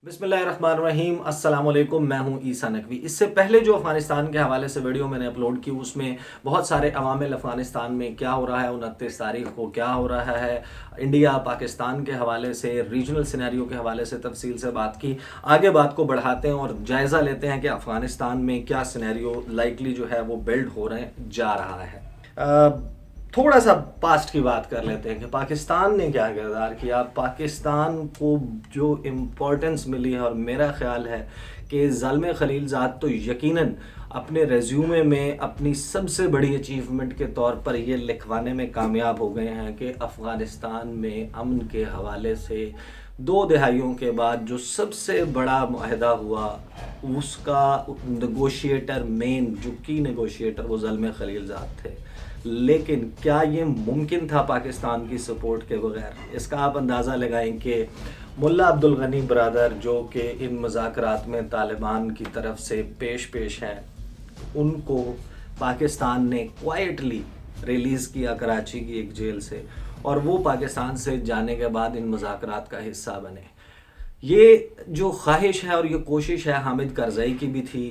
बिस्मिल्लाहिर्रहमानिर्रहीम अस्सलाम वालेकुम। मैं हूं ईसा नकवी। इससे पहले जो अफ़गानिस्तान के हवाले से वीडियो मैंने अपलोड की उसमें बहुत सारे अवामिल अफ़गानिस्तान में क्या हो रहा है, 29 तारीख को क्या हो रहा है, इंडिया पाकिस्तान के हवाले से, रीजनल सिनेरियो के हवाले से तफसील से बात की। आगे बात को बढ़ाते हैं और जायज़ा लेते हैं कि अफ़गानिस्तान में क्या सिनेरियो लाइकली जो है वो बिल्ड हो रहे जा रहा है। थोड़ा सा पास्ट की बात कर लेते हैं कि पाकिस्तान ने क्या किरदार किया। पाकिस्तान को जो इम्पोर्टेंस मिली है, और मेरा ख़्याल है कि ज़ालिम खलीलज़ाद तो यकीनन अपने रेज्यूमे में अपनी सबसे बड़ी अचीवमेंट के तौर पर ये लिखवाने में कामयाब हो गए हैं कि अफ़गानिस्तान में अमन के हवाले से 2 दहाइयों के बाद जो सबसे बड़ा मुआहदा हुआ उसका नेगोशिएटर, मेन जो की नेगोशिएटर वो ज़ालिम खलीलज़ाद थे। लेकिन क्या ये मुमकिन था पाकिस्तान की सपोर्ट के बगैर? इसका आप अंदाज़ा लगाएं कि मुल्ला अब्दुल गनी ब्रदर जो कि इन मुज़ाकरात में तालिबान की तरफ से पेश हैं, उनको पाकिस्तान ने क्वाइटली रिलीज़ किया कराची की एक जेल से, और वो पाकिस्तान से जाने के बाद इन मुज़ाकरात का हिस्सा बने। ये जो ख्वाहिश है और ये कोशिश है हामिद करज़ई की भी थी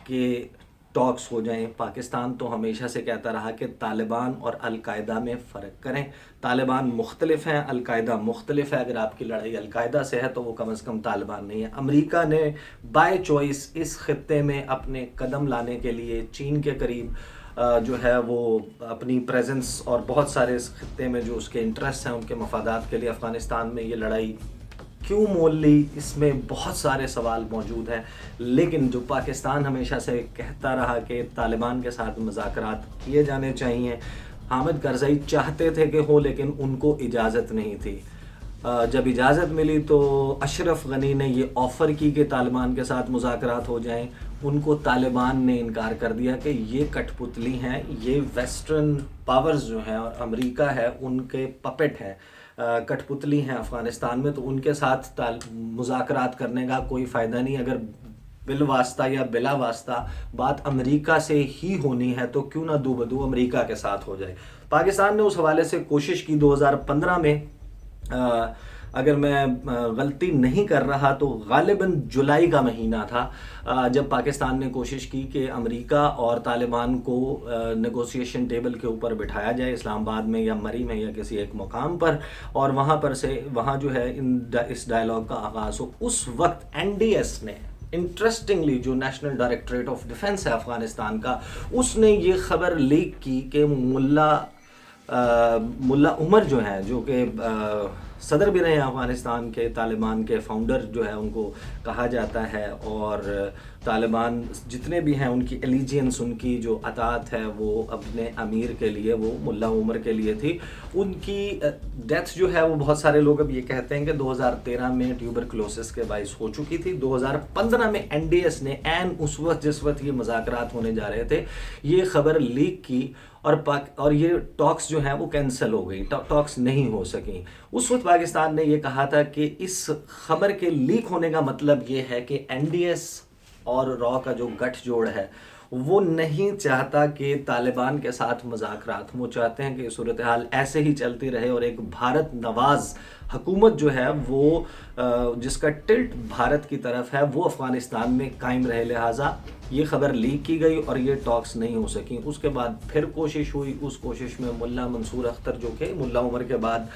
कि टॉक्स हो जाएं। पाकिस्तान तो हमेशा से कहता रहा कि तालिबान और अलकायदा में फ़र्क करें। तालिबान मुख्तलिफ हैं, अलकायदा मुख्तलिफ है। अगर आपकी लड़ाई अलकायदा से है तो वो कम अज़ कम तालिबान नहीं है। अमेरिका ने बाय चॉइस इस खत्ते में अपने कदम लाने के लिए चीन के करीब जो है वो अपनी प्रेजेंस, और बहुत सारे इस खत्ते में जो उसके इंटरेस्ट हैं, उनके मफादात के लिए अफ़गानिस्तान में ये लड़ाई क्यों मोल ली, इसमें बहुत सारे सवाल मौजूद हैं। लेकिन जो पाकिस्तान हमेशा से कहता रहा कि तालिबान के साथ मुज़ाकरात किए जाने चाहिए, हामिद करज़ई चाहते थे कि हो, लेकिन उनको इजाज़त नहीं थी। जब इजाज़त मिली तो अशरफ गनी ने ये ऑफ़र की कि तालिबान के साथ मुज़ाकरात हो जाएं। उनको तालिबान ने इनकार कर दिया कि ये कठपुतली हैं, ये वेस्टर्न पावर्स जो हैं और अमेरिका है उनके पपेट हैं, कठपुतली हैं अफ़गानिस्तान में, तो उनके साथ मुज़ाकरात करने का कोई फ़ायदा नहीं। अगर बिल वास्ता या बिला वास्ता बात अमेरिका से ही होनी है तो क्यों ना दो बदू अमेरिका के साथ हो जाए। पाकिस्तान ने उस हवाले से कोशिश की 2015 में, अगर मैं गलती नहीं कर रहा तो गालिबन जुलाई का महीना था, जब पाकिस्तान ने कोशिश की कि अमेरिका और तालिबान को नेगोशिएशन टेबल के ऊपर बिठाया जाए, इस्लामाबाद में या मरी में या किसी एक मुकाम पर, और वहाँ जो है इस डायलॉग का आगाज़ हो। उस वक्त NDS ने, इंटरेस्टिंगली जो नेशनल डायरेक्टरेट ऑफ डिफेंस है अफ़गानिस्तान का, उसने ये ख़बर लीक की कि मुल्ला उमर जो हैं, जो कि सदर भी रहे हैं अफ़गानिस्तान के, तालिबान के फाउंडर जो है उनको कहा जाता है, और तालिबान जितने भी हैं उनकी एलिजियंस, उनकी जो अतात है वो अपने अमीर के लिए, वो मुल्ला उमर के लिए थी। उनकी डेथ जो है वो बहुत सारे लोग अब ये कहते हैं कि 2013 में ट्यूबरकुलोसिस के बाइस हो चुकी थी। 2015 में NDS ने उस वक्त जिस वक्त ये मुज़ाकरात होने जा रहे थे ये खबर लीक की, और ये टॉक्स जो हैं वो कैंसिल हो गई, टॉक्स नहीं हो सकी। उस वक्त पाकिस्तान ने ये कहा था कि इस खबर के लीक होने का मतलब ये है कि NDS और रॉ का जो गठजोड़ है वो नहीं चाहता कि तालिबान के साथ मुज़ाकरात, वो चाहते हैं कि सूरत हाल ऐसे ही चलती रहे और एक भारत नवाज हुकूमत जो है वो जिसका टिल्ट भारत की तरफ है वो अफ़गानिस्तान में कायम रहे। लिहाजा ये खबर लीक की गई और ये टॉक्स नहीं हो सकी। उसके बाद फिर कोशिश हुई, उस कोशिश में मुल्ला मंसूर अख्तर जो कि मुल्ला उमर के बाद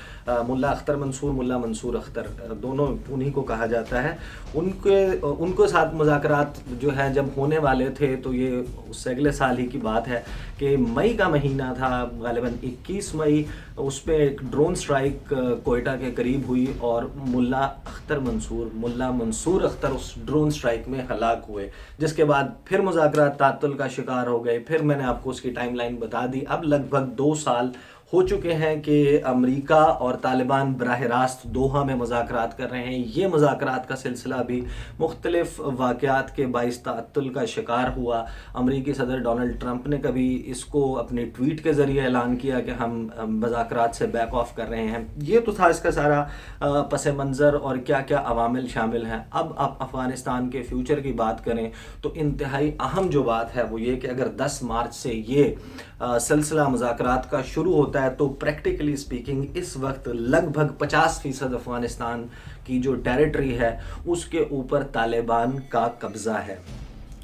मुल्ला अख्तर मंसूर, मुल्ला मंसूर अख्तर दोनों उन्हीं को कहा जाता है, उनको साथ मुज़ाकरात जो है जब होने वाले थे, तो ये उससे अगले साल ही की बात है कि मई का महीना था, गालिबन 21 मई, उस पर एक ड्रोन स्ट्राइक कोयटा के करीब हुई और मुल्ला मंसूर अख्तर उस ड्रोन स्ट्राइक में हलाक हुए, जिसके बाद फिर मुज़ाकरात तातुल का शिकार हो गए। फिर मैंने आपको उसकी टाइमलाइन बता दी। अब लगभग 2 साल हो चुके हैं कि अमेरिका और तालिबान बराह रास्त दोहा में मुज़ाकरात कर रहे हैं। ये मुज़ाकरात का सिलसिला भी मुख्तलिफ वाक़यात के बाइस तातुल का शिकार हुआ। अमेरिकी सदर डोनाल्ड ट्रंप ने कभी इसको अपनी ट्वीट के ज़रिए ऐलान किया कि हम मुज़ाकरात से बैक ऑफ कर रहे हैं। ये तो था इसका सारा पस मंज़र और क्या क्या अवामिल शामिल हैं। अब आप अफ़गानिस्तान के फ्यूचर की बात करें तो इंतहाई अहम जो बात है वो ये कि अगर 10 मार्च से ये सिलसिला मुज़ाकरात का शुरू होता होता है तो प्रैक्टिकली स्पीकिंग इस वक्त लगभग 50% अफ़गानिस्तान की जो टेरिटरी है उसके ऊपर तालिबान का कब्ज़ा है,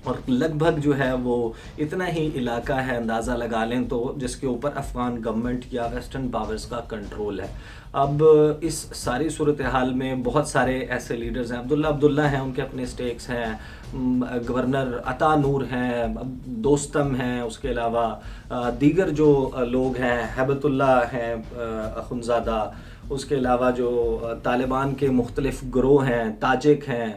और लगभग जो है वो इतना ही इलाका है, अंदाज़ा लगा लें तो, जिसके ऊपर अफ़गान गवर्नमेंट या वेस्टर्न पावर्स का कंट्रोल है। अब इस सारी सूरत हाल में बहुत सारे ऐसे लीडर्स हैं, अब्दुल्ला हैं, उनके अपने स्टेक्स हैं, गवर्नर अता नूर हैं, दोस्तम हैं, उसके अलावा दीगर जो लोग हैं, हैबतुल्ला हैं अखुंज़ादा, उसके अलावा जो तालिबान के मुख्तलिफ गिरोह हैं, ताजिक हैं,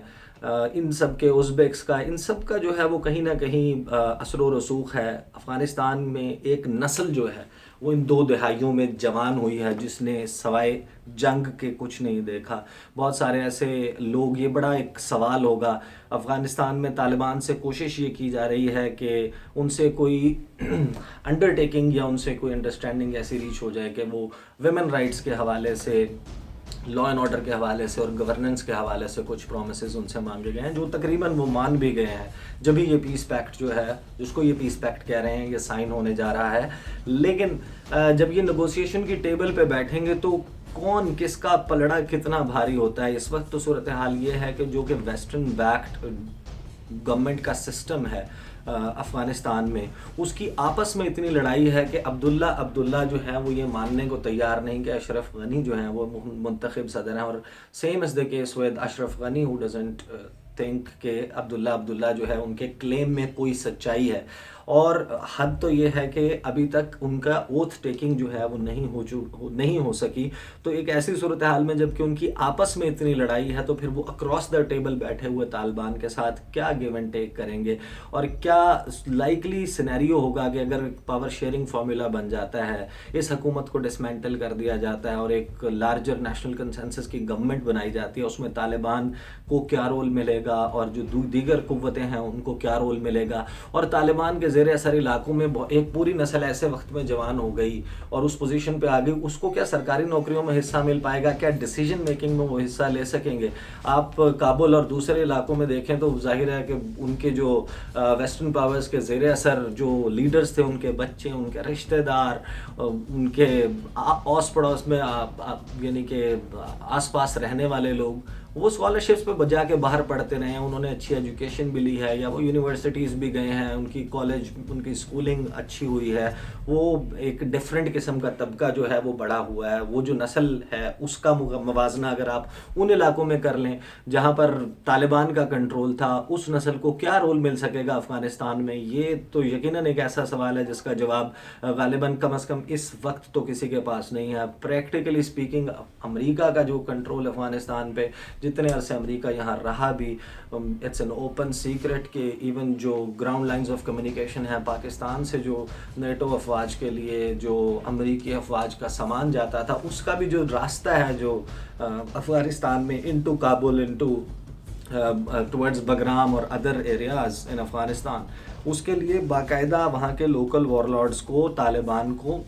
इन सब के, उज़्बेक्स का, इन सब का जो है वो कहीं ना कहीं असर व रसूख है। अफ़गानिस्तान में एक नस्ल जो है वो इन 2 दहाइयों में जवान हुई है जिसने सवाए जंग के कुछ नहीं देखा। बहुत सारे ऐसे लोग, ये बड़ा एक सवाल होगा, अफ़गानिस्तान में तालिबान से कोशिश ये की जा रही है कि उनसे कोई अंडरटेकिंग या उनसे कोई अंडरस्टैंडिंग ऐसी रीच हो जाए कि वो विमेन राइट्स के हवाले से, लॉ एंड ऑर्डर के हवाले से और गवर्नेंस के हवाले से कुछ प्रोमिसेस उनसे मांगे गए हैं, जो तकरीबन वो मान भी गए हैं जब भी ये पीस पैक्ट जो है, जिसको ये पीस पैक्ट कह रहे हैं, ये साइन होने जा रहा है। लेकिन जब ये नेगोशिएशन की टेबल पे बैठेंगे तो कौन किसका पलड़ा कितना भारी होता है। इस वक्त तो सूरत हाल ये है कि जो कि वेस्टर्न बैक्ड गवर्नमेंट का सिस्टम है अफ़गानिस्तान में, उसकी आपस में इतनी लड़ाई है कि अब्दुल्ला जो है वो ये मानने को तैयार नहीं कि अशरफ गनी जो हैं वो मुंतखब सदर हैं, और same is the case with Ashraf Ghani who doesn't think कि अब्दुल्ला जो है उनके क्लेम में कोई सच्चाई है। और हद तो ये है कि अभी तक उनका ओथ टेकिंग जो है वो नहीं हो सकी। तो एक ऐसी सूरत हाल में जबकि उनकी आपस में इतनी लड़ाई है तो फिर वो अक्रॉस द टेबल बैठे हुए तालिबान के साथ क्या गिव एंड टेक करेंगे, और क्या लाइकली सिनेरियो होगा कि अगर पावर शेयरिंग फार्मूला बन जाता है, इस हुकूमत को डिसमेंटल कर दिया जाता है और एक लार्जर नेशनल कंसेंसस की गवर्नमेंट बनाई जाती है, उसमें तालिबान को क्या रोल मिलेगा और जो दीगर कुव्वतें हैं उनको क्या रोल मिलेगा। और तालिबान के ज़ेर असर इलाकों में एक पूरी नस्ल ऐसे वक्त में जवान हो गई और उस पोजीशन पे आ गई, उसको क्या सरकारी नौकरियों में हिस्सा मिल पाएगा, क्या डिसीजन मेकिंग में वो हिस्सा ले सकेंगे। आप काबुल और दूसरे इलाकों में देखें तो जाहिर है कि उनके जो वेस्टर्न पावर्स के ज़ेर असर जो लीडर्स थे, उनके बच्चे, उनके रिश्तेदार, उनके आस पड़ोस में यानी कि आस पास रहने वाले लोग, वो स्कॉलरशिप्स पे बजा के बाहर पढ़ते रहे हैं, उन्होंने अच्छी एजुकेशन भी ली है या वो यूनिवर्सिटीज़ भी गए हैं, उनकी कॉलेज, उनकी स्कूलिंग अच्छी हुई है, वो एक डिफरेंट किस्म का तबका जो है वो बड़ा हुआ है। वो जो नस्ल है उसका मवाजना अगर आप उन इलाकों में कर लें जहाँ पर तालिबान का कंट्रोल था, उस नस्ल को क्या रोल मिल सकेगा अफ़गानिस्तान में, ये तो यकीनन एक ऐसा सवाल है जिसका जवाब गालिबन कम अज़ कम इस वक्त तो किसी के पास नहीं है। प्रैक्टिकली स्पीकिंग अमेरिका का जो कंट्रोल अफ़गानिस्तान पे, जितने अरसे अमेरिका यहाँ रहा भी, इट्स एन ओपन सीक्रेट कि इवन जो ग्राउंड लाइंस ऑफ कम्युनिकेशन है पाकिस्तान से, जो नेटो अफवाज के लिए जो अमेरिकी अफवाज का सामान जाता था, उसका भी जो रास्ता है जो अफ़गानिस्तान में into Kabul, into towards Bagram और अदर एरियाज़ इन अफ़गानिस्तान, उसके लिए बाकायदा वहाँ के लोकल वॉरलॉर्ड्स को, तालिबान को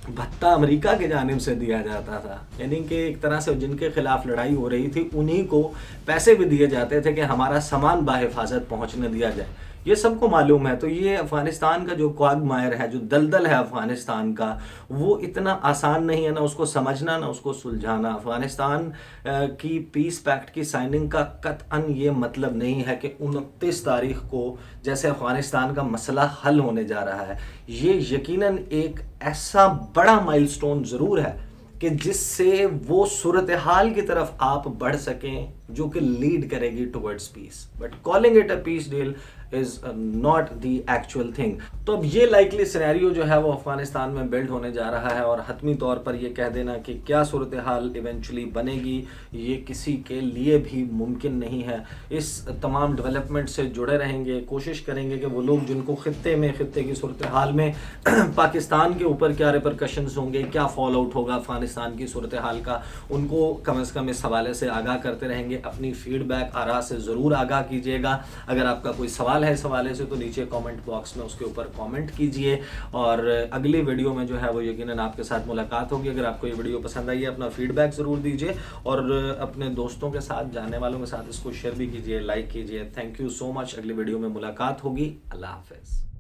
भत्ता अमेरिका की जानिब से दिया जाता था। यानी कि एक तरह से जिनके खिलाफ लड़ाई हो रही थी उन्हीं को पैसे भी दिए जाते थे कि हमारा सामान बाहिफाजत पहुंचने दिया जाए। ये सबको मालूम है। तो ये अफ़गानिस्तान का जो क्वागमायर है, जो दलदल है अफ़गानिस्तान का, वो इतना आसान नहीं है ना उसको समझना ना उसको सुलझाना। अफ़गानिस्तान की पीस पैक्ट की साइनिंग का कतअन ये मतलब नहीं है कि 29 तारीख को जैसे अफ़गानिस्तान का मसला हल होने जा रहा है। ये यकीनन एक ऐसा बड़ा माइलस्टोन ज़रूर है कि जिससे वो सूरत हाल की तरफ आप बढ़ सकें जो कि लीड करेगी towards peace. But calling it a peace deal is not the actual thing. तो अब ये लाइकली सिनेरियो जो है वो अफगानिस्तान में बिल्ड होने जा रहा है और हतमी तौर पर ये कह देना कि क्या सूरत हाल इवेंचुअली बनेगी ये किसी के लिए भी मुमकिन नहीं है। इस तमाम डेवलपमेंट से जुड़े रहेंगे, कोशिश करेंगे कि वो लोग जिनको खित्ते की सूरत हाल में पाकिस्तान के ऊपर क्या रिपरकशंस होंगे, क्या फॉल आउट होगा अफगानिस्तान की सूरत हाल का, उनको कम से कम इस हवाले से आगाह करते रहेंगे। अपनी फीडबैक आरा से ज़रूर आगाह कीजिएगा। अगर आपका कोई सवाल है इस हवाले से तो नीचे कमेंट बॉक्स में उसके ऊपर कमेंट कीजिए और अगली वीडियो में जो है वो यकीनन आपके साथ मुलाकात होगी। अगर आपको ये वीडियो पसंद आई है अपना फीडबैक ज़रूर दीजिए और अपने दोस्तों के साथ, जानने वालों के साथ इसको शेयर भी कीजिए, लाइक कीजिए। Thank you so much. अगली वीडियो में मुलाकात होगी। अल्लाह हाफ़िज़।